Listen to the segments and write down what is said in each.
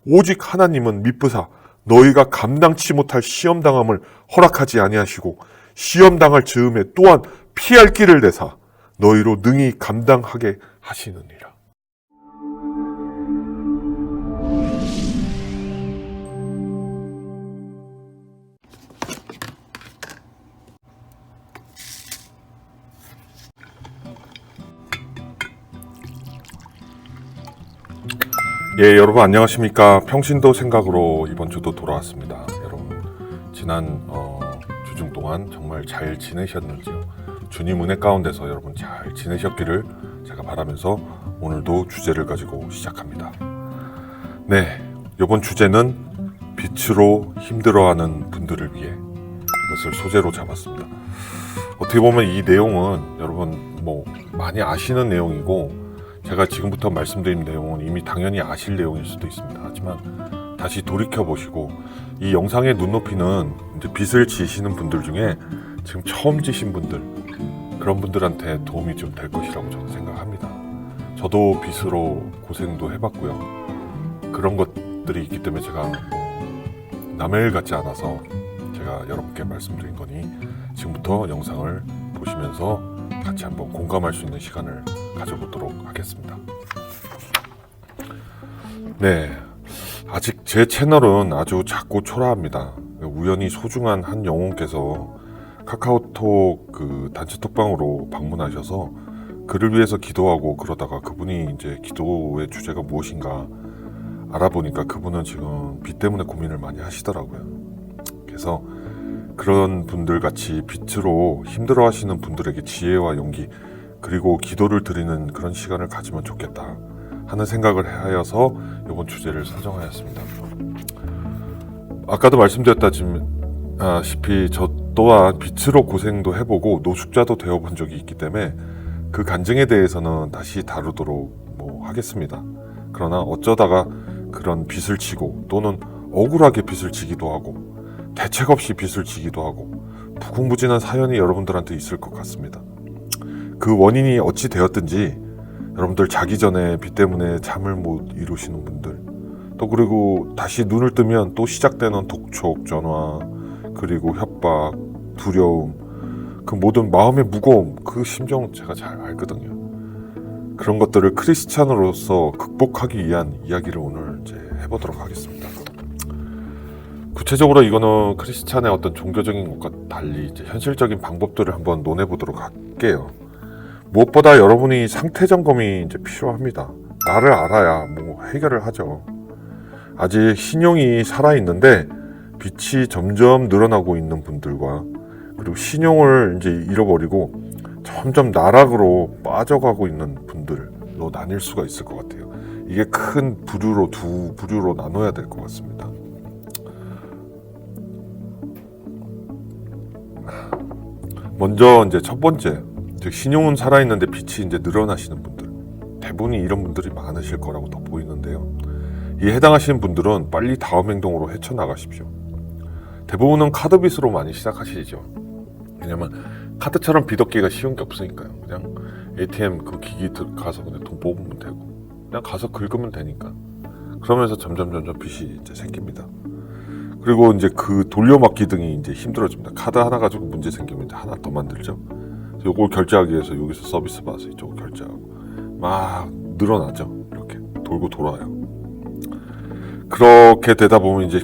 오직 하나님은 미쁘사 너희가 감당치 못할 시험당함을 허락하지 아니하시고 시험당할 즈음에 또한 피할 길을 내사 너희로 능히 감당하게 하시느니라. 예, 여러분 안녕하십니까. 평신도 생각으로 이번 주도 돌아왔습니다. 여러분 지난 주중 동안 정말 잘 지내셨는지요? 주님 은혜 가운데서 여러분 잘 지내셨기를 제가 바라면서 오늘도 주제를 가지고 시작합니다. 네, 이번 주제는 빛으로 힘들어하는 분들을 위해 이것을 소재로 잡았습니다. 어떻게 보면 이 내용은 여러분 많이 아시는 내용이고 제가 지금부터 말씀드린 내용은 이미 당연히 아실 내용일 수도 있습니다. 하지만 다시 돌이켜보시고 이 영상의 눈높이는 이제 빛을 지시는 분들 중에 지금 처음 지신 분들, 그런 분들한테 도움이 좀 될 것이라고 저는 생각합니다. 저도 빛으로 고생도 해봤고요. 그런 것들이 있기 때문에 제가 남의 일 같지 않아서 제가 여러분께 말씀드린 거니 지금부터 영상을 보시면서 같이 한번 공감할 수 있는 시간을 가져보도록 하겠습니다. 네, 아직 제 채널은 아주 작고 초라합니다. 우연히 소중한 한 영혼께서 카카오톡 단체톡방으로 방문하셔서 그를 위해서 기도하고 그러다가 그분이 이제 기도의 주제가 무엇인가 알아보니까 그분은 지금 빛 때문에 고민을 많이 하시더라고요. 그래서 그런 분들 같이 빛으로 힘들어 하시는 분들에게 지혜와 용기 그리고 기도를 드리는 그런 시간을 가지면 좋겠다 하는 생각을 하여서 이번 주제를 선정하였습니다. 아까도 말씀드렸다시피 저 또한 빛으로 고생도 해보고 노숙자도 되어본 적이 있기 때문에 그 간증에 대해서는 다시 다루도록 하겠습니다. 그러나 어쩌다가 그런 빛을 지고 또는 억울하게 빛을 지기도 하고 대책 없이 빛을 지기도 하고 무궁무진한 사연이 여러분들한테 있을 것 같습니다. 그 원인이 어찌 되었든지 여러분들 자기 전에 빛 때문에 잠을 못 이루시는 분들, 또 그리고 다시 눈을 뜨면 또 시작되는 독촉, 전화, 그리고 협박, 두려움, 그 모든 마음의 무거움, 그 심정 제가 잘 알거든요. 그런 것들을 크리스찬으로서 극복하기 위한 이야기를 오늘 이제 해보도록 하겠습니다. 구체적으로 이거는 크리스찬의 어떤 종교적인 것과 달리 이제 현실적인 방법들을 한번 논해보도록 할게요. 무엇보다 여러분이 상태 점검이 이제 필요합니다. 나를 알아야 해결을 하죠. 아직 신용이 살아있는데 빛이 점점 늘어나고 있는 분들과 그리고 신용을 이제 잃어버리고 점점 나락으로 빠져가고 있는 분들로 나뉠 수가 있을 것 같아요. 이게 큰 부류로 두 부류로 나눠야 될 것 같습니다. 먼저 이제 첫 번째, 즉 신용은 살아있는데 빛이 이제 늘어나시는 분들, 대부분이 이런 분들이 많으실 거라고 더 보이는데요. 이에 해당하시는 분들은 빨리 다음 행동으로 헤쳐나가십시오. 대부분은 카드빚으로 많이 시작하시죠. 왜냐면 카드처럼 빚 얻기가 쉬운 게 없으니까요. 그냥 ATM 그 기기 가서 그냥 돈 뽑으면 되고 그냥 가서 긁으면 되니까. 그러면서 점점 빚이 이제 생깁니다. 그리고 이제 그 돌려막기 등이 이제 힘들어집니다. 카드 하나 가지고 문제 생기면 이제 하나 더 만들죠. 요걸 결제하기 위해서 여기서 서비스 받아서 이쪽을 결제하고 막 늘어나죠. 이렇게 돌고 돌아요. 그렇게 되다 보면 이제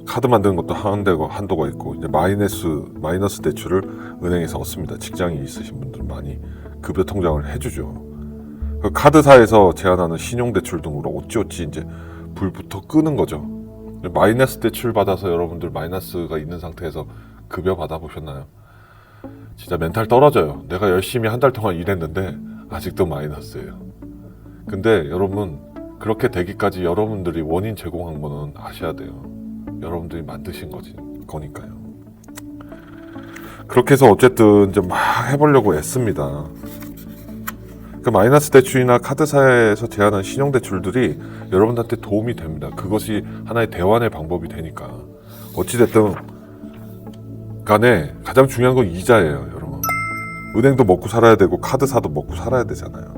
카드 만드는 것도 한도가 있고 이제 마이너스 대출을 은행에서 얻습니다. 직장이 있으신 분들은 많이 급여 통장을 해주죠. 그 카드사에서 제한하는 신용대출 등으로 어찌어찌 이제 불부터 끄는 거죠. 마이너스 대출 받아서 여러분들 마이너스가 있는 상태에서 급여 받아보셨나요? 진짜 멘탈 떨어져요. 내가 열심히 한 달 동안 일했는데 아직도 마이너스예요. 근데 여러분 그렇게 되기까지 여러분들이 원인 제공한 거는 아셔야 돼요. 여러분들이 만드신 거니까요. 그렇게 해서 어쨌든 이제 막 해보려고 애씁니다. 그 마이너스 대출이나 카드사에서 제한한 신용대출들이 여러분한테 도움이 됩니다. 그것이 하나의 대환의 방법이 되니까. 어찌됐든 간에 가장 중요한 건 이자예요, 여러분. 은행도 먹고 살아야 되고 카드사도 먹고 살아야 되잖아요.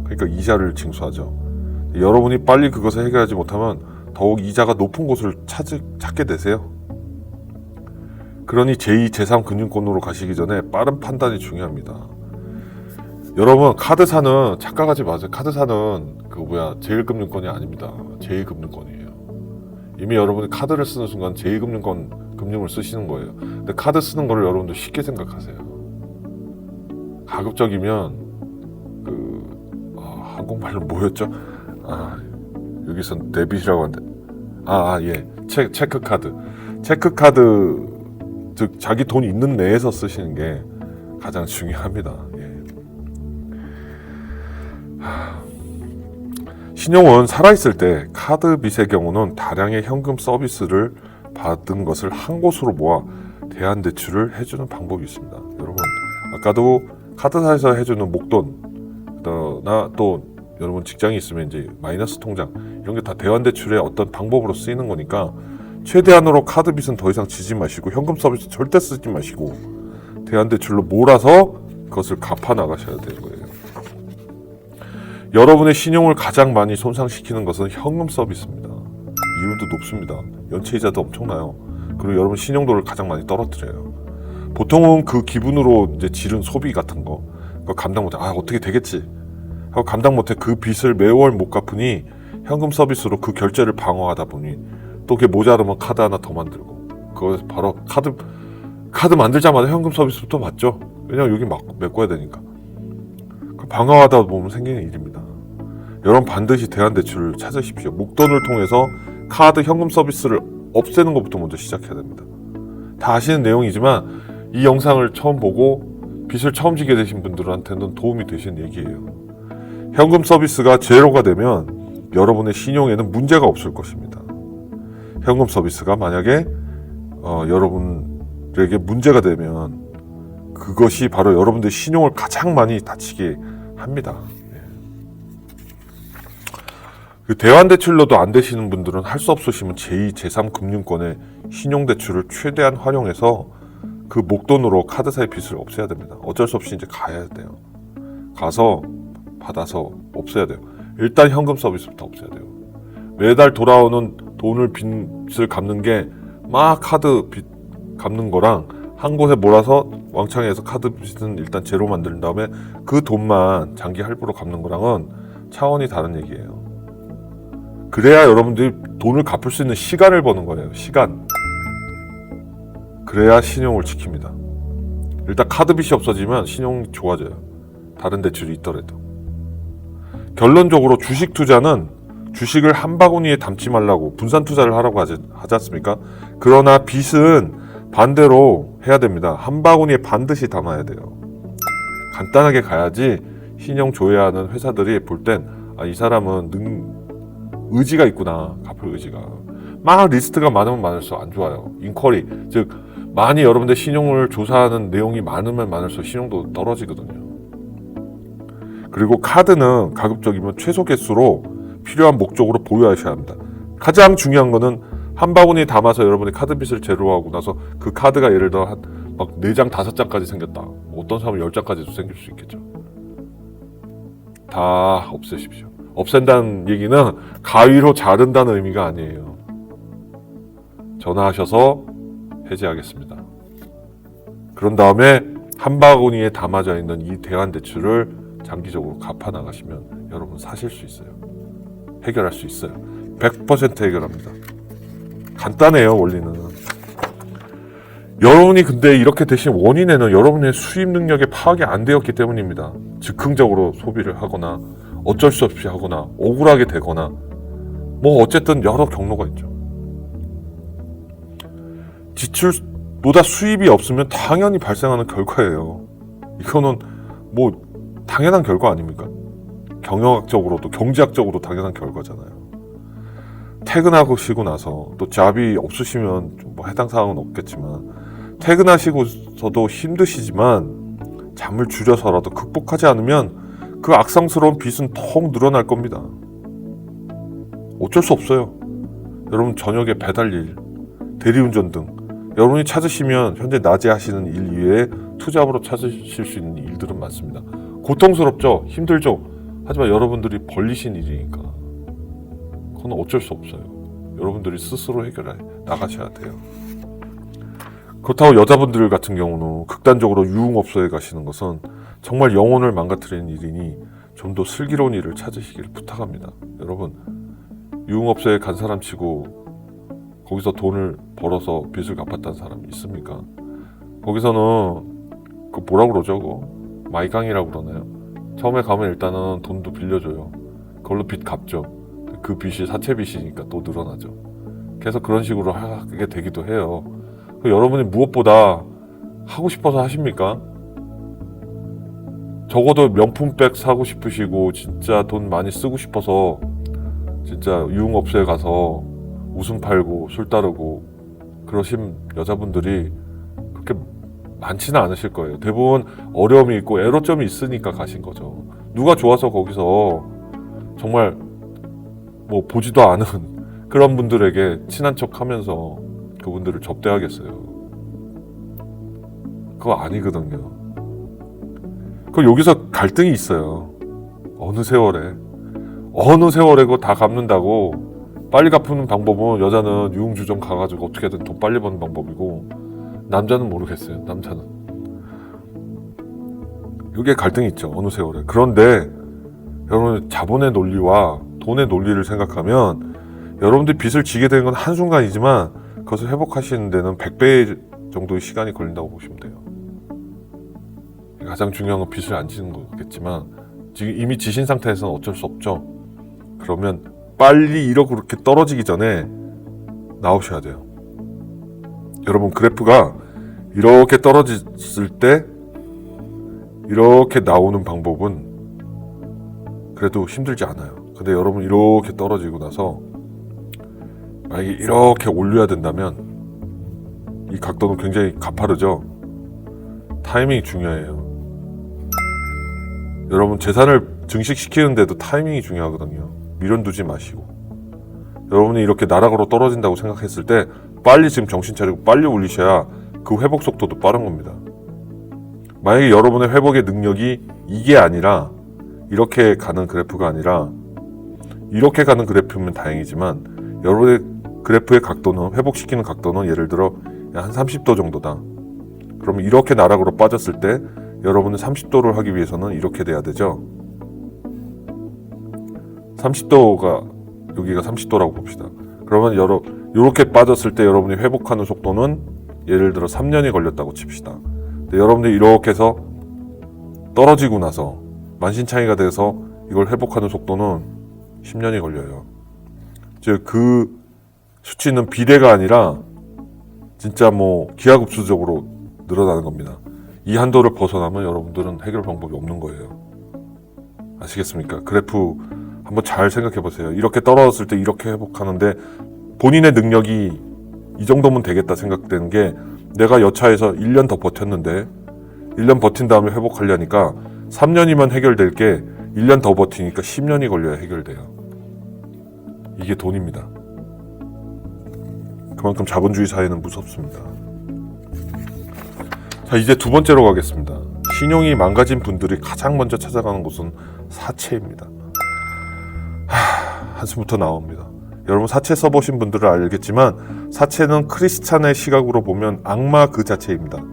그러니까 이자를 징수하죠. 여러분이 빨리 그것을 해결하지 못하면 더욱 이자가 높은 곳을 찾게 되세요. 그러니 제2, 제3 금융권으로 가시기 전에 빠른 판단이 중요합니다. 여러분, 카드사는 착각하지 마세요. 카드사는 제1금융권이 아닙니다. 제2금융권이에요. 이미 여러분이 카드를 쓰는 순간 제2금융권 금융을 쓰시는 거예요. 근데 카드 쓰는 거를 여러분들 쉽게 생각하세요. 가급적이면 한국말로 뭐였죠? 여기선 데빗이라고 하는데 체크카드. 체크카드, 즉 자기 돈 있는 내에서 쓰시는 게 가장 중요합니다. 신용은 살아있을 때 카드 빚의 경우는 다량의 현금 서비스를 받은 것을 한 곳으로 모아 대환대출을 해주는 방법이 있습니다. 여러분, 아까도 카드사에서 해주는 목돈나 또 여러분 직장이 있으면 이제 마이너스 통장 이런 게 다 대환대출의 어떤 방법으로 쓰이는 거니까 최대한으로 카드 빚은 더 이상 지지 마시고 현금 서비스 절대 쓰지 마시고 대환대출로 몰아서 그것을 갚아 나가셔야 되는 거예요. 여러분의 신용을 가장 많이 손상시키는 것은 현금 서비스입니다. 이율도 높습니다. 연체이자도 엄청나요. 그리고 여러분 신용도를 가장 많이 떨어뜨려요. 보통은 그 기분으로 이제 지른 소비 같은 거 감당 못해. 어떻게 되겠지 하고 감당 못해 그 빚을 매월 못 갚으니 현금 서비스로 그 결제를 방어하다 보니 또 그게 모자르면 카드 하나 더 만들고 그거 바로 카드 만들자마자 현금 서비스부터 받죠. 왜냐면 여기 막 메꿔야 되니까. 방어하다 보면 생기는 일입니다. 여러분 반드시 대환대출을 찾으십시오. 목돈을 통해서 카드 현금 서비스를 없애는 것부터 먼저 시작해야 됩니다. 다 아시는 내용이지만 이 영상을 처음 보고 빚을 처음 지게 되신 분들한테는 도움이 되시는 얘기예요. 현금 서비스가 제로가 되면 여러분의 신용에는 문제가 없을 것입니다. 현금 서비스가 만약에 여러분에게 문제가 되면 그것이 바로 여러분들의 신용을 가장 많이 다치게 합니다. 그 대환대출로도 안 되시는 분들은 할 수 없으시면 제2, 제3 금융권의 신용대출을 최대한 활용해서 그 목돈으로 카드사의 빚을 없애야 됩니다. 어쩔 수 없이 이제 가야 돼요. 가서 받아서 없애야 돼요. 일단 현금 서비스부터 없애야 돼요. 매달 돌아오는 빚을 갚는 게 막 카드 빚 갚는 거랑 한 곳에 몰아서 왕창에서 카드 빚은 일단 제로 만든 다음에 그 돈만 장기 할부로 갚는 거랑은 차원이 다른 얘기예요. 그래야 여러분들이 돈을 갚을 수 있는 시간을 버는 거예요. 시간. 그래야 신용을 지킵니다. 일단 카드 빚이 없어지면 신용이 좋아져요. 다른 대출이 있더라도. 결론적으로 주식 투자는 주식을 한 바구니에 담지 말라고 분산 투자를 하라고 하지 않습니까? 그러나 빚은 반대로 해야 됩니다. 한 바구니에 반드시 담아야 돼요. 간단하게 가야지 신용 조회하는 회사들이 볼 땐 이 사람은 의지가 있구나. 갚을 의지가. 막 리스트가 많으면 많을수록 안 좋아요. 인쿼리, 즉 많이 여러분들 신용을 조사하는 내용이 많으면 많을수록 신용도 떨어지거든요. 그리고 카드는 가급적이면 최소 개수로 필요한 목적으로 보유하셔야 합니다. 가장 중요한 거는 한 바구니에 담아서 여러분이 카드 빚을 제로하고 나서 그 카드가 예를 들어 막 4장, 5장까지 생겼다. 어떤 사람은 10장까지도 생길 수 있겠죠. 다 없애십시오. 없앤다는 얘기는 가위로 자른다는 의미가 아니에요. 전화하셔서 해지하겠습니다. 그런 다음에 한 바구니에 담아져 있는 이 대환대출을 장기적으로 갚아 나가시면 여러분 사실 수 있어요. 해결할 수 있어요. 100% 해결합니다. 간단해요, 원리는. 여러분이 근데 이렇게 되신 원인에는 여러분의 수입 능력에 파악이 안 되었기 때문입니다. 즉흥적으로 소비를 하거나 어쩔 수 없이 하거나 억울하게 되거나 뭐 어쨌든 여러 경로가 있죠. 지출보다 수입이 없으면 당연히 발생하는 결과예요. 이거는 뭐 당연한 결과 아닙니까? 경영학적으로도 경제학적으로 당연한 결과잖아요. 퇴근하시고 나서 또 잡이 없으시면 뭐 해당 사항은 없겠지만 퇴근하시고서도 힘드시지만 잠을 줄여서라도 극복하지 않으면 그 악성스러운 빚은 턱 늘어날 겁니다. 어쩔 수 없어요. 여러분 저녁에 배달일, 대리운전 등 여러분이 찾으시면 현재 낮에 하시는 일 이외에 투잡으로 찾으실 수 있는 일들은 많습니다. 고통스럽죠? 힘들죠? 하지만 여러분들이 벌리신 일이니까 그건 어쩔 수 없어요. 여러분들이 스스로 해결해 나가셔야 돼요. 그렇다고 여자분들 같은 경우는 극단적으로 유흥업소에 가시는 것은 정말 영혼을 망가뜨리는 일이니 좀 더 슬기로운 일을 찾으시길 부탁합니다. 여러분, 유흥업소에 간 사람 치고 거기서 돈을 벌어서 빚을 갚았다는 사람 있습니까? 거기서는 그 뭐라고 그러죠? 그거? 마이강이라고 그러나요? 처음에 가면 일단은 돈도 빌려줘요. 그걸로 빚 갚죠. 그 빚이 사채 빚이니까 또 늘어나죠. 계속 그런 식으로 하게 되기도 해요. 여러분이 무엇보다 하고 싶어서 하십니까? 적어도 명품백 사고 싶으시고 진짜 돈 많이 쓰고 싶어서 진짜 유흥업소에 가서 웃음 팔고 술 따르고 그러신 여자분들이 그렇게 많지는 않으실 거예요. 대부분 어려움이 있고 애로점이 있으니까 가신 거죠. 누가 좋아서 거기서 정말 뭐 보지도 않은 그런 분들에게 친한 척 하면서 그분들을 접대하겠어요. 그거 아니거든요. 그 여기서 갈등이 있어요. 어느 세월에 그거 다 갚는다고 빨리 갚는 방법은 여자는 유흥주점 가가지고 어떻게든 돈 빨리 버는 방법이고 남자는 모르겠어요. 남자는 이게 갈등이 있죠. 어느 세월에. 그런데 여러분 자본의 논리와 돈의 논리를 생각하면 여러분들이 빚을 지게 되는 건 한순간이지만 그것을 회복하시는 데는 100배 정도의 시간이 걸린다고 보시면 돼요. 가장 중요한 건 빚을 안 지는 거겠지만 지금 이미 지신 상태에서는 어쩔 수 없죠. 그러면 빨리 이렇게 떨어지기 전에 나오셔야 돼요. 여러분 그래프가 이렇게 떨어졌을 때 이렇게 나오는 방법은 그래도 힘들지 않아요. 근데 여러분 이렇게 떨어지고 나서 만약에 이렇게 올려야 된다면 이 각도는 굉장히 가파르죠. 타이밍이 중요해요. 여러분 재산을 증식시키는데도 타이밍이 중요하거든요. 미련 두지 마시고 여러분이 이렇게 나락으로 떨어진다고 생각했을 때 빨리 지금 정신 차리고 빨리 올리셔야 그 회복 속도도 빠른 겁니다. 만약에 여러분의 회복의 능력이 이게 아니라 이렇게 가는 그래프가 아니라 이렇게 가는 그래프면 다행이지만 여러분의 그래프의 각도는 회복시키는 각도는 예를 들어 한 30도 정도다. 그럼 이렇게 나락으로 빠졌을 때 여러분은 30도를 하기 위해서는 이렇게 돼야 되죠. 30도가 여기가 30도라고 봅시다. 그러면 이렇게 빠졌을 때 여러분이 회복하는 속도는 예를 들어 3년이 걸렸다고 칩시다. 근데 여러분들이 이렇게 해서 떨어지고 나서 만신창이가 돼서 이걸 회복하는 속도는 10년이 걸려요. 즉 그 수치는 비례가 아니라 진짜 뭐 기하급수적으로 늘어나는 겁니다. 이 한도를 벗어나면 여러분들은 해결 방법이 없는 거예요. 아시겠습니까? 그래프 한번 잘 생각해 보세요. 이렇게 떨어졌을 때 이렇게 회복하는데 본인의 능력이 이 정도면 되겠다 생각되는 게 내가 여차해서 1년 더 버텼는데 1년 버틴 다음에 회복하려니까 3년이면 해결될 게 1년 더 버티니까 10년이 걸려야 해결돼요. 이게 돈입니다. 그만큼 자본주의 사회는 무섭습니다. 자, 이제 두 번째로 가겠습니다. 신용이 망가진 분들이 가장 먼저 찾아가는 곳은 사채입니다. 한숨부터 나옵니다. 여러분 사채 써보신 분들은 알겠지만 사채는 크리스찬의 시각으로 보면 악마 그 자체입니다.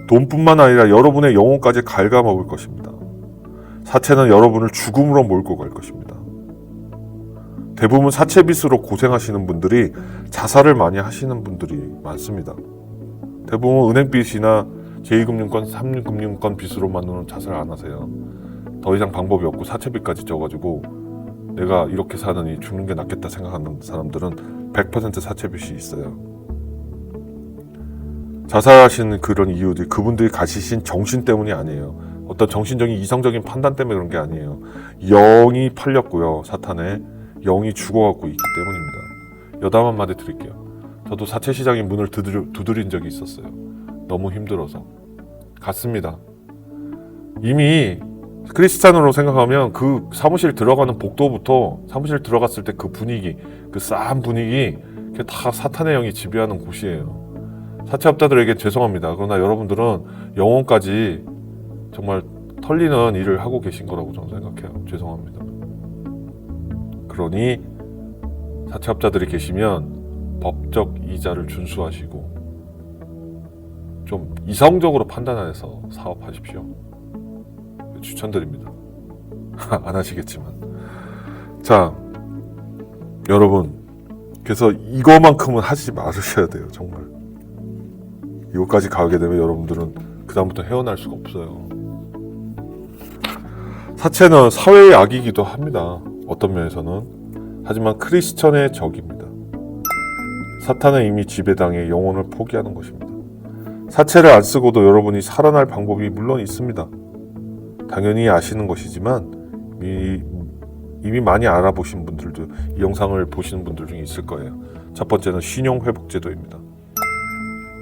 돈뿐만 아니라 여러분의 영혼까지 갉아먹을 것입니다. 사채는 여러분을 죽음으로 몰고 갈 것입니다. 대부분 사채빚으로 고생하시는 분들이 자살을 많이 하시는 분들이 많습니다. 대부분 은행빚이나 제2금융권, 3금융권 빚으로만은 자살 안 하세요. 더 이상 방법이 없고 사채빚까지 져가지고 내가 이렇게 사느니 죽는 게 낫겠다 생각하는 사람들은 100% 사채빚이 있어요. 자살하시는 그런 이유들이 그분들이 가지신 정신 때문이 아니에요. 어떤 정신적인 이성적인 판단 때문에 그런 게 아니에요. 영이 팔렸고요. 사탄에 영이 죽어갖고 있기 때문입니다. 여담 한마디 드릴게요. 저도 사채 시장의 문을 두드린 적이 있었어요. 너무 힘들어서 갔습니다. 이미 크리스찬으로 생각하면 그 사무실 들어가는 복도부터 사무실 들어갔을 때 그 분위기, 그 싸한 분위기, 그게 다 사탄의 영이 지배하는 곳이에요. 사채업자들에게 죄송합니다. 그러나 여러분들은 영혼까지 정말 털리는 일을 하고 계신 거라고 저는 생각해요. 죄송합니다. 그러니 사채업자들이 계시면 법적 이자를 준수하시고 좀 이성적으로 판단해서 사업하십시오. 추천드립니다. 안 하시겠지만. 자, 여러분, 그래서 이거만큼은 하지 말으셔야 돼요. 정말 이거까지 가게 되면 여러분들은 그 다음부터 헤어날 수가 없어요. 사채는 사회의 악이기도 합니다. 어떤 면에서는. 하지만 크리스천의 적입니다. 사탄은 이미 지배당해 영혼을 포기하는 것입니다. 사채를 안 쓰고도 여러분이 살아날 방법이 물론 있습니다. 당연히 아시는 것이지만 이미 많이 알아보신 분들도, 이 영상을 보시는 분들 중에 있을 거예요. 첫 번째는 신용회복제도입니다.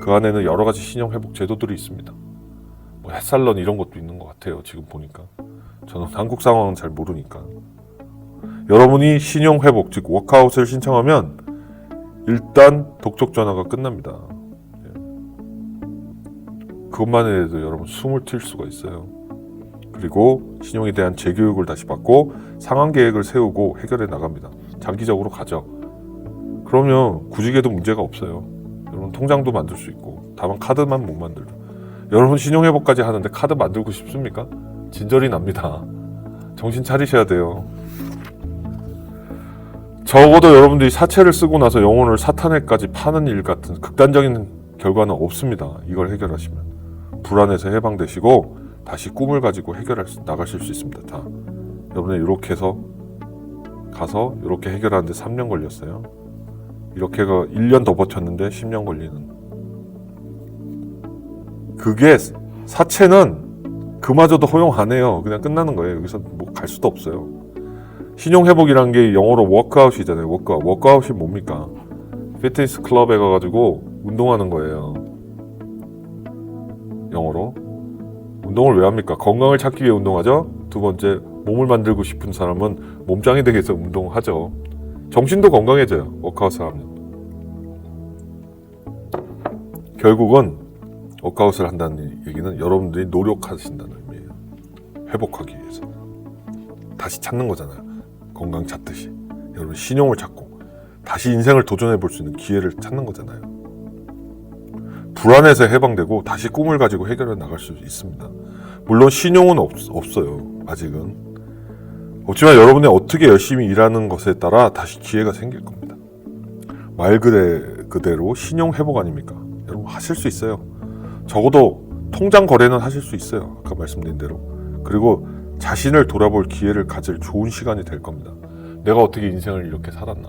그 안에는 여러 가지 신용회복제도들이 있습니다. 뭐 햇살런 이런 것도 있는 것 같아요. 지금 보니까. 저는 한국 상황은 잘 모르니까. 여러분이 신용회복, 즉 워크아웃을 신청하면 일단 독촉 전화가 끝납니다. 그것만 해도 여러분 숨을 튈 수가 있어요. 그리고 신용에 대한 재교육을 다시 받고 상환 계획을 세우고 해결해 나갑니다. 장기적으로 가죠. 그러면 구직에도 문제가 없어요. 여러분 통장도 만들 수 있고, 다만 카드만 못 만들죠. 여러분 신용회복까지 하는데 카드 만들고 싶습니까? 진절이 납니다. 정신 차리셔야 돼요. 적어도 여러분들이 사채를 쓰고 나서 영혼을 사탄에까지 파는 일 같은 극단적인 결과는 없습니다. 이걸 해결하시면. 불안해서 해방되시고 다시 꿈을 가지고 나가실 수 있습니다. 다. 여러분이 이렇게 해서 가서 이렇게 해결하는데 3년 걸렸어요. 이렇게가 1년 더 버텼는데 10년 걸리는. 그게 사채는 그마저도 허용 안 해요. 그냥 끝나는 거예요. 여기서 뭐 갈 수도 없어요. 신용회복이라는 게 영어로 워크아웃이잖아요. 워크아웃이 뭡니까? 피트니스 클럽에 가가지고 운동하는 거예요. 영어로. 운동을 왜 합니까? 건강을 찾기 위해 운동하죠. 두 번째, 몸을 만들고 싶은 사람은 몸짱이 되기 위해서 운동하죠. 정신도 건강해져요. 워크아웃을 하면. 결국은 워크아웃을 한다는 얘기는 여러분들이 노력하신다는 의미예요. 회복하기 위해서. 다시 찾는 거잖아요. 건강 찾듯이. 여러분 신용을 찾고 다시 인생을 도전해 볼 수 있는 기회를 찾는 거잖아요. 불안해서 해방되고 다시 꿈을 가지고 해결해 나갈 수 있습니다. 물론 신용은 없어요. 아직은. 없지만 여러분이 어떻게 열심히 일하는 것에 따라 다시 기회가 생길 겁니다. 말 그대로 신용 회복 아닙니까? 여러분 하실 수 있어요. 적어도 통장 거래는 하실 수 있어요. 아까 말씀드린 대로. 그리고 자신을 돌아볼 기회를 가질 좋은 시간이 될 겁니다. 내가 어떻게 인생을 이렇게 살았나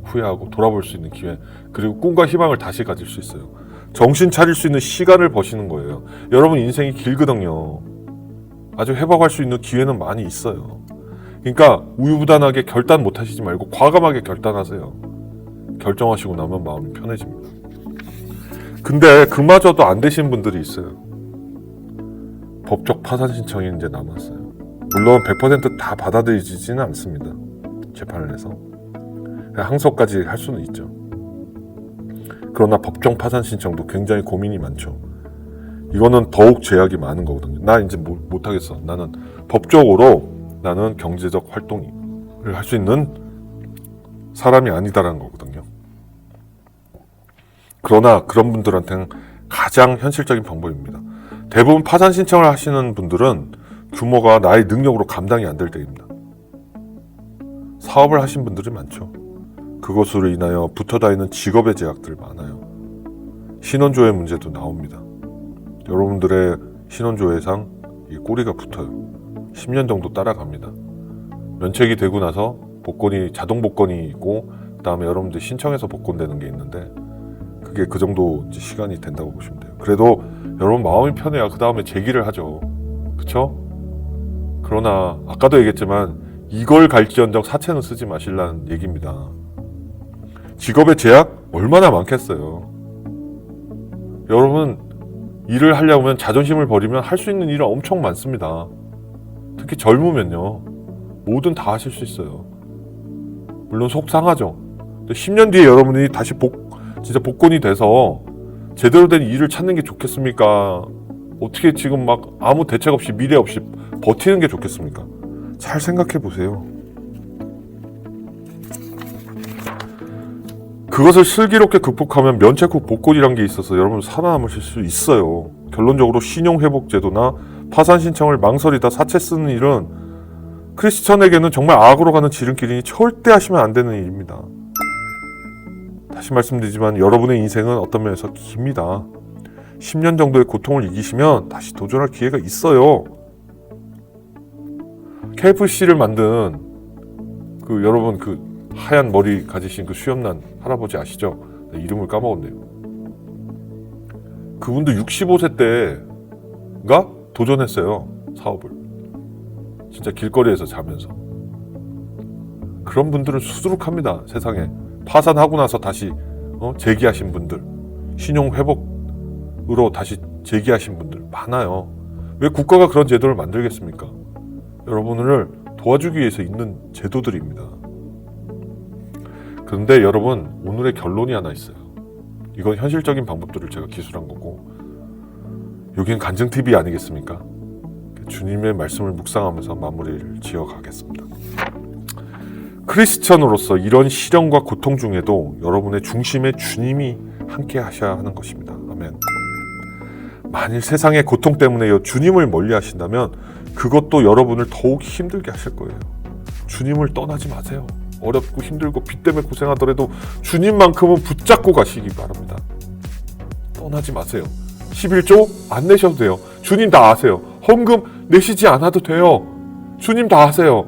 후회하고 돌아볼 수 있는 기회, 그리고 꿈과 희망을 다시 가질 수 있어요. 정신 차릴 수 있는 시간을 버시는 거예요. 여러분 인생이 길거든요. 아주 회복할 수 있는 기회는 많이 있어요. 그러니까 우유부단하게 결단 못 하시지 말고 과감하게 결단하세요. 결정하시고 나면 마음이 편해집니다. 근데 그마저도 안 되신 분들이 있어요. 법적 파산 신청이 이제 남았어요. 물론 100% 다 받아들이지는 않습니다. 재판을 해서. 항소까지 할 수는 있죠. 그러나 법정 파산 신청도 굉장히 고민이 많죠. 이거는 더욱 제약이 많은 거거든요. 나 이제 못하겠어. 나는 법적으로 나는 경제적 활동을 할 수 있는 사람이 아니다라는 거거든요. 그러나 그런 분들한테는 가장 현실적인 방법입니다. 대부분 파산 신청을 하시는 분들은 규모가 나의 능력으로 감당이 안 될 때입니다. 사업을 하신 분들이 많죠. 그것으로 인하여 붙어 다니는 직업의 제약들 많아요. 신원조회 문제도 나옵니다. 여러분들의 신원조회상 이 꼬리가 붙어요. 10년 정도 따라갑니다. 면책이 되고 나서 복권이 자동 복권이 있고 그 다음에 여러분들 신청해서 복권되는 게 있는데 그게 그 정도 이제 시간이 된다고 보시면 돼요. 그래도 여러분 마음이 편해야 그 다음에 제기를 하죠. 그쵸? 그러나 아까도 얘기했지만 이걸 갈지언정 사채는 쓰지 마시라는 얘기입니다. 직업의 제약 얼마나 많겠어요. 여러분 일을 하려면 자존심을 버리면 할 수 있는 일은 엄청 많습니다. 특히 젊으면요. 뭐든 다 하실 수 있어요. 물론 속상하죠. 근데 10년 뒤에 여러분이 다시 진짜 복권이 돼서 제대로 된 일을 찾는 게 좋겠습니까? 어떻게 지금 막 아무 대책 없이 미래 없이 버티는 게 좋겠습니까? 잘 생각해 보세요. 그것을 슬기롭게 극복하면 면책 후 복권이란 게 있어서 여러분 살아남으실 수 있어요. 결론적으로 신용회복제도나 파산 신청을 망설이다 사채 쓰는 일은 크리스천에게는 정말 악으로 가는 지름길이니 절대 하시면 안 되는 일입니다. 다시 말씀드리지만 여러분의 인생은 어떤 면에서 깁니다. 10년 정도의 고통을 이기시면 다시 도전할 기회가 있어요. KFC를 만든 여러분 하얀 머리 가지신 수염난 할아버지 아시죠? 네, 이름을 까먹었네요. 그분도 65세 때가 도전했어요. 사업을. 진짜 길거리에서 자면서. 그런 분들은 수두룩합니다. 세상에. 파산하고 나서 다시 재기하신 분들, 신용회복으로 다시 재기하신 분들 많아요. 왜 국가가 그런 제도를 만들겠습니까? 여러분을 도와주기 위해서 있는 제도들입니다. 그런데 여러분, 오늘의 결론이 하나 있어요. 이건 현실적인 방법들을 제가 기술한 거고, 여기는 간증TV 아니겠습니까? 주님의 말씀을 묵상하면서 마무리를 지어가겠습니다. 크리스천으로서 이런 시련과 고통 중에도 여러분의 중심에 주님이 함께 하셔야 하는 것입니다. 아멘. 만일 세상의 고통 때문에 주님을 멀리 하신다면 그것도 여러분을 더욱 힘들게 하실 거예요. 주님을 떠나지 마세요. 어렵고 힘들고 빚 때문에 고생하더라도 주님만큼은 붙잡고 가시기 바랍니다. 떠나지 마세요. 11조 안 내셔도 돼요. 주님 다 아세요. 헌금 내시지 않아도 돼요. 주님 다 아세요.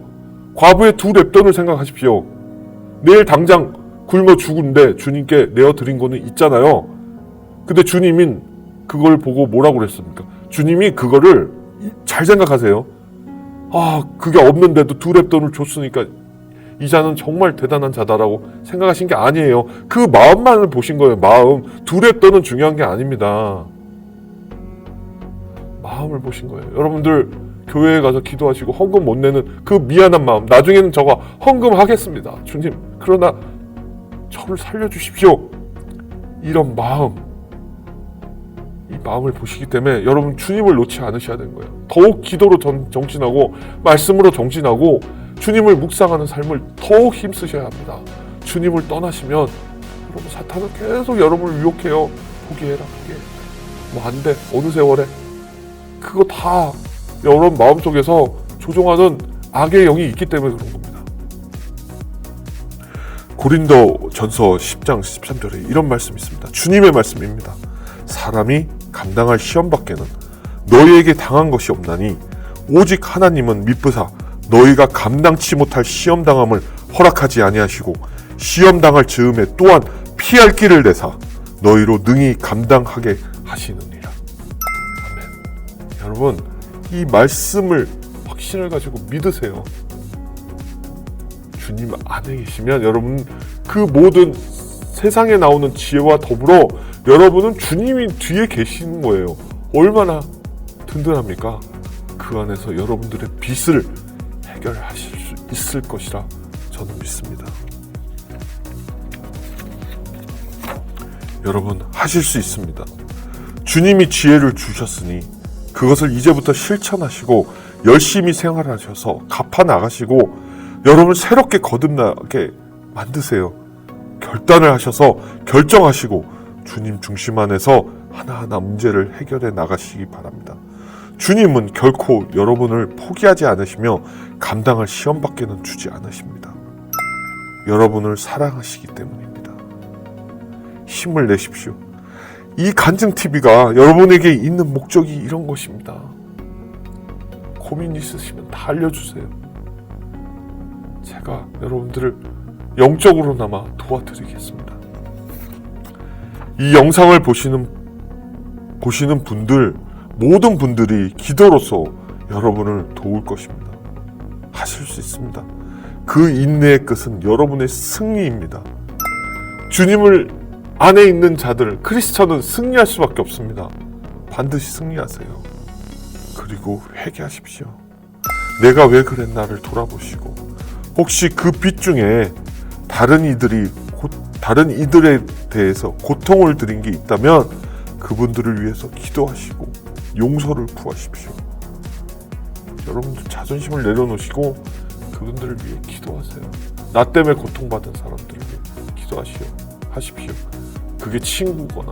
과부의 2랩돈을 생각하십시오. 내일 당장 굶어 죽은데 주님께 내어드린 거는 있잖아요. 근데 주님은 그걸 보고 뭐라고 그랬습니까? 주님이 그거를 잘 생각하세요. 그게 없는데도 2랩돈을 줬으니까 이 자는 정말 대단한 자다라고 생각하신 게 아니에요. 그 마음만을 보신 거예요. 마음. 2랩돈은 중요한 게 아닙니다. 마음을 보신 거예요. 여러분들 교회에 가서 기도하시고 헌금 못 내는 그 미안한 마음, 나중에는 저가 헌금하겠습니다. 주님, 그러나 저를 살려주십시오. 이런 마음, 이 마음을 보시기 때문에 여러분 주님을 놓지 않으셔야 되는 거예요. 더욱 기도로 정진하고 말씀으로 정진하고 주님을 묵상하는 삶을 더욱 힘쓰셔야 합니다. 주님을 떠나시면 여러분 사탄은 계속 여러분을 유혹해요. 포기해라, 포기해. 뭐 안 돼, 어느 세월에. 그거 다 여러분 마음속에서 조종하는 악의 영이 있기 때문에 그런 겁니다. 고린도 전서 10장 13절에 이런 말씀이 있습니다. 주님의 말씀입니다. 사람이 감당할 시험 밖에는 너희에게 당한 것이 없나니 오직 하나님은 미쁘사 너희가 감당치 못할 시험 당함을 허락하지 아니하시고 시험 당할 즈음에 또한 피할 길을 내사 너희로 능히 감당하게 하시느니라. 아멘. 여러분, 이 말씀을 확신을 가지고 믿으세요. 주님 안에 계시면 여러분 그 모든 세상에 나오는 지혜와 더불어 여러분은 주님이 뒤에 계시는 거예요. 얼마나 든든합니까? 그 안에서 여러분들의 빚을 해결하실 수 있을 것이라 저는 믿습니다. 여러분 하실 수 있습니다. 주님이 지혜를 주셨으니 그것을 이제부터 실천하시고 열심히 생활하셔서 갚아나가시고 여러분을 새롭게 거듭나게 만드세요. 결단을 하셔서 결정하시고 주님 중심 안에서 하나하나 문제를 해결해 나가시기 바랍니다. 주님은 결코 여러분을 포기하지 않으시며 감당할 시험 밖에는 주지 않으십니다. 여러분을 사랑하시기 때문입니다. 힘을 내십시오. 이 간증TV가 여러분에게 있는 목적이 이런 것입니다. 고민 있으시면 다 알려주세요. 제가 여러분들을 영적으로나마 도와드리겠습니다. 이 영상을 보시는 분들, 모든 분들이 기도로서 여러분을 도울 것입니다. 하실 수 있습니다. 그 인내의 끝은 여러분의 승리입니다. 주님을 안에 있는 자들, 크리스천은 승리할 수밖에 없습니다. 반드시 승리하세요. 그리고 회개하십시오. 내가 왜 그랬나를 돌아보시고 혹시 그 빚 중에 다른 이들에 대해서 고통을 드린 게 있다면 그분들을 위해서 기도하시고 용서를 구하십시오. 여러분들 자존심을 내려놓으시고 그분들을 위해 기도하세요. 나 때문에 고통받은 사람들을 위해 기도하시오. 하십시오. 그게 친구거나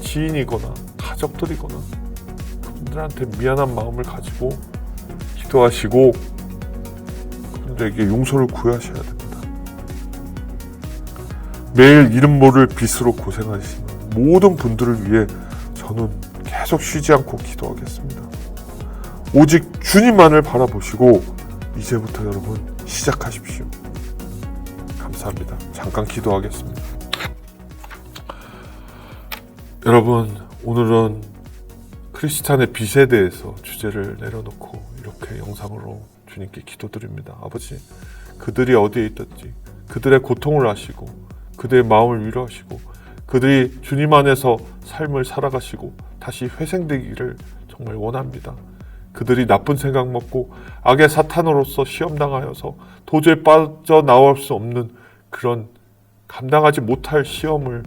지인이거나 가족들이거나 그분들한테 미안한 마음을 가지고 기도하시고 그분들에게 용서를 구하셔야 됩니다. 매일 이름 모를 빚으로 고생하시는 모든 분들을 위해 저는 계속 쉬지 않고 기도하겠습니다. 오직 주님만을 바라보시고 이제부터 여러분 시작하십시오. 감사합니다. 잠깐 기도하겠습니다. 여러분, 오늘은 크리스찬의 빚에 대해서 주제를 내려놓고 이렇게 영상으로 주님께 기도드립니다. 아버지, 그들이 어디에 있든지 그들의 고통을 아시고 그들의 마음을 위로하시고 그들이 주님 안에서 삶을 살아가시고 다시 회생되기를 정말 원합니다. 그들이 나쁜 생각 먹고 악의 사탄으로서 시험당하여서 도저히 빠져나올 수 없는 그런 감당하지 못할 시험을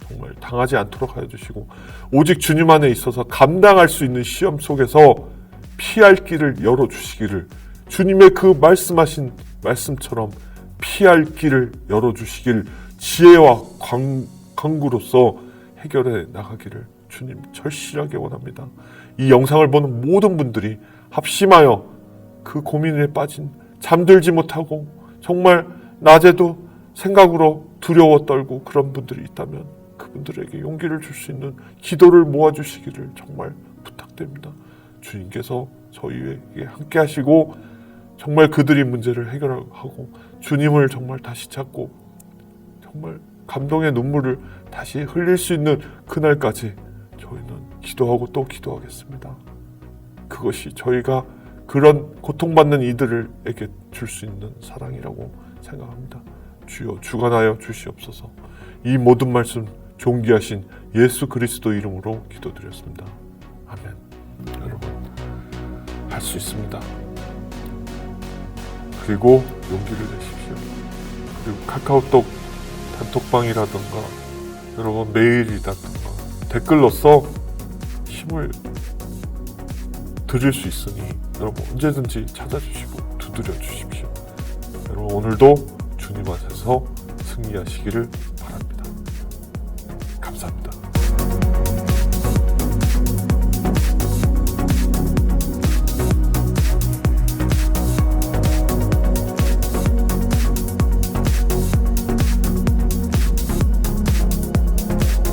정말 당하지 않도록 하여주시고 오직 주님 안에 있어서 감당할 수 있는 시험 속에서 피할 길을 열어주시기를 주님의 그 말씀하신 말씀처럼 피할 길을 열어주시길 지혜와 강구로서 해결해 나가기를 주님 절실하게 원합니다. 이 영상을 보는 모든 분들이 합심하여 그 고민에 빠진 잠들지 못하고 정말 낮에도 생각으로 두려워 떨고 그런 분들이 있다면 그분들에게 용기를 줄 수 있는 기도를 모아주시기를 정말 부탁드립니다. 주님께서 저희에게 함께 하시고 정말 그들이 문제를 해결하고 주님을 정말 다시 찾고 정말 감동의 눈물을 다시 흘릴 수 있는 그날까지 저희는 기도하고 또 기도하겠습니다. 그것이 저희가 그런 고통받는 이들에게 줄 수 있는 사랑이라고 생각합니다. 주여 주관하여 주시옵소서. 이 모든 말씀 존귀하신 예수 그리스도 이름으로 기도드렸습니다. 아멘. 여러분, 할 수 있습니다. 그리고 용기를 내십시오. 그리고 카카오톡 단톡방이라든가 여러분 메일이라든가 댓글로써 힘을 드릴 수 있으니 여러분 언제든지 찾아주시고 두드려 주십시오. 여러분 오늘도 주님 앞에서 승리하시기를 바랍니다. 감사합니다.